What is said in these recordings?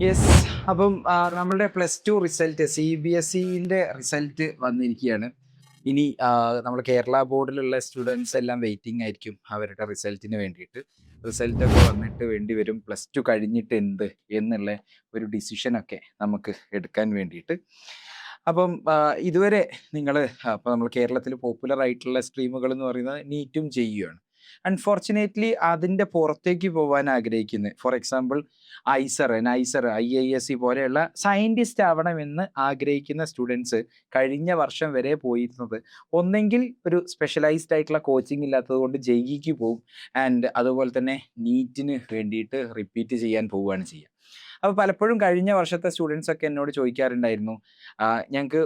Yes. അപ്പം നമ്മളുടെ +2 result CBSEന്റെ result വന്നിരിക്കുകയാണ്. ഇനി നമ്മൾ കേരള ബോർഡിലുള്ള സ്റ്റുഡൻസ് എല്ലാം വെയിറ്റിംഗ് ആയിരിക്കും അവരുടെ റിസൾട്ടിന് വേണ്ടിയിട്ട്. റിസൾട്ടൊക്കെ വന്നിട്ട് വേണ്ടി വരും +2 കഴിഞ്ഞിട്ട് എന്ത് എന്നുള്ള ഒരു ഡിസിഷനൊക്കെ നമുക്ക് എടുക്കാൻ വേണ്ടിയിട്ട്. അപ്പം ഇതുവരെ നിങ്ങൾ അപ്പോൾ നമ്മൾ കേരളത്തിൽ പോപ്പുലർ ആയിട്ടുള്ള സ്ട്രീമുകൾ എന്ന് പറയുന്നത് നീറ്റും ചെയ്യുകയാണ്. അൺഫോർച്ചുനേറ്റ്ലി അതിൻ്റെ പുറത്തേക്ക് പോകാൻ ആഗ്രഹിക്കുന്നത്, ഫോർ എക്സാമ്പിൾ നൈസർ IISc പോലെയുള്ള സയൻറ്റിസ്റ്റ് ആവണമെന്ന് ആഗ്രഹിക്കുന്ന സ്റ്റുഡൻസ് കഴിഞ്ഞ വർഷം വരെ പോയിരുന്നത് ഒന്നെങ്കിൽ ഒരു സ്പെഷ്യലൈസ്ഡ് ആയിട്ടുള്ള കോച്ചിങ് ഇല്ലാത്തത് കൊണ്ട് ജെഇക്ക് പോകും, ആൻഡ് അതുപോലെ തന്നെ നീറ്റിന് വേണ്ടിയിട്ട് റിപ്പീറ്റ് ചെയ്യാൻ പോവുകയാണ് ചെയ്യുക. അപ്പോൾ പലപ്പോഴും കഴിഞ്ഞ വർഷത്തെ സ്റ്റുഡൻസ് ഒക്കെ എന്നോട് ചോദിക്കാറുണ്ടായിരുന്നു, ഞങ്ങൾക്ക്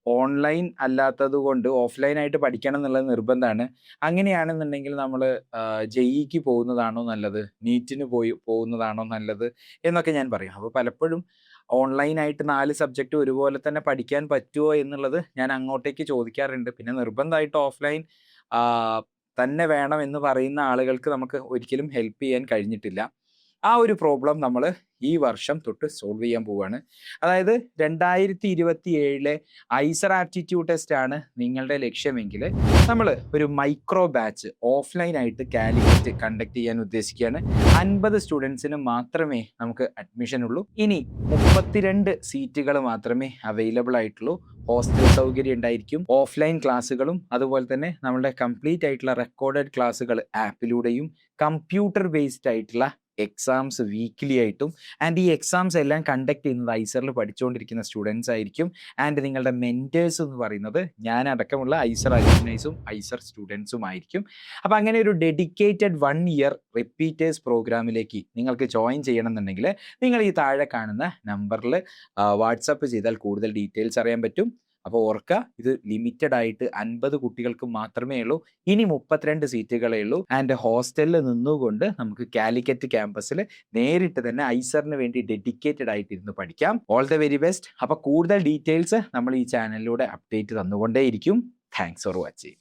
ഓൺലൈൻ അല്ലാത്തത് കൊണ്ട് ഓഫ്ലൈനായിട്ട് പഠിക്കണം എന്നുള്ളത് നിർബന്ധമാണ്. അങ്ങനെയാണെന്നുണ്ടെങ്കിൽ നമ്മൾ ജെഇക്ക് പോകുന്നതാണോ നല്ലത്, നീറ്റിന് പോകുന്നതാണോ നല്ലത് എന്നൊക്കെ ഞാൻ പറയും. അപ്പോൾ പലപ്പോഴും ഓൺലൈനായിട്ട് 4 സബ്ജക്റ്റ് ഒരുപോലെ തന്നെ പഠിക്കാൻ പറ്റുമോ എന്നുള്ളത് ഞാൻ അങ്ങോട്ടേക്ക് ചോദിക്കാറുണ്ട്. പിന്നെ നിർബന്ധമായിട്ട് ഓഫ്ലൈൻ തന്നെ വേണം എന്ന് പറയുന്ന ആളുകൾക്ക് നമുക്ക് ഒരിക്കലും ഹെൽപ്പ് ചെയ്യാൻ കഴിഞ്ഞിട്ടില്ല. ആ ഒരു പ്രോബ്ലം നമ്മൾ ഈ വർഷം തൊട്ട് സോൾവ് ചെയ്യാൻ പോവുകയാണ്. അതായത് 2027 ഐസർ ആപ്റ്റിറ്റ്യൂഡ് ടെസ്റ്റ് ആണ് നിങ്ങളുടെ ലക്ഷ്യമെങ്കിൽ നമ്മൾ ഒരു മൈക്രോ ബാച്ച് ഓഫ്ലൈനായിട്ട് കാലിക്കറ്റ് കണ്ടക്ട് ചെയ്യാൻ ഉദ്ദേശിക്കുകയാണ്. 50 സ്റ്റുഡൻസിന് മാത്രമേ നമുക്ക് അഡ്മിഷൻ ഉള്ളൂ. ഇനി 32 സീറ്റുകൾ മാത്രമേ അവൈലബിൾ ആയിട്ടുള്ളൂ. ഹോസ്റ്റൽ സൗകര്യം ഉണ്ടായിരിക്കും. ഓഫ്ലൈൻ ക്ലാസ്സുകളും അതുപോലെ തന്നെ നമ്മളുടെ കംപ്ലീറ്റ് ആയിട്ടുള്ള റെക്കോർഡഡ് ക്ലാസ്സുകൾ ആപ്പിലൂടെയും കമ്പ്യൂട്ടർ ബേസ്ഡ് ആയിട്ടുള്ള എക്സാംസ് വീക്ക്ലി ആയിട്ടും, ആൻഡ് ഈ എക്സാംസ് എല്ലാം കണ്ടക്ട് ചെയ്യുന്നത് ഐസറിൽ പഠിച്ചുകൊണ്ടിരിക്കുന്ന സ്റ്റുഡൻസ് ആയിരിക്കും. ആൻഡ് നിങ്ങളുടെ മെൻറ്റേഴ്സ് എന്ന് പറയുന്നത് ഞാൻ അടക്കമുള്ള ഐസർ അലൂമിനൈസും ഐസർ സ്റ്റുഡൻസും ആയിരിക്കും. അപ്പം അങ്ങനെ ഒരു ഡെഡിക്കേറ്റഡ് 1 ഇയർ റിപ്പീറ്റേഴ്സ് പ്രോഗ്രാമിലേക്ക് നിങ്ങൾക്ക് ജോയിൻ ചെയ്യണമെന്നുണ്ടെങ്കിൽ നിങ്ങൾ ഈ താഴെ കാണുന്ന നമ്പറിൽ വാട്സപ്പ് ചെയ്താൽ കൂടുതൽ ഡീറ്റെയിൽസ് അറിയാൻ പറ്റും. അപ്പോൾ ഓർക്കുക, ഇത് ലിമിറ്റഡ് ആയിട്ട് 50 കുട്ടികൾക്ക് മാത്രമേ ഉള്ളൂ. ഇനി 32 സീറ്റുകളേ ഉള്ളൂ. ആൻഡ് ഹോസ്റ്റലിൽ നിന്നുകൊണ്ട് നമുക്ക് കാലിക്കറ്റ് ക്യാമ്പസിൽ നേരിട്ട് തന്നെ ഐസറിന് വേണ്ടി ഡെഡിക്കേറ്റഡ് ആയിട്ട് ഇരുന്ന് പഠിക്കാം. All the very best. അപ്പോൾ കൂടുതൽ ഡീറ്റെയിൽസ് നമ്മൾ ഈ ചാനലിലൂടെ അപ്ഡേറ്റ് തന്നുകൊണ്ടേയിരിക്കും. Thanks for watching.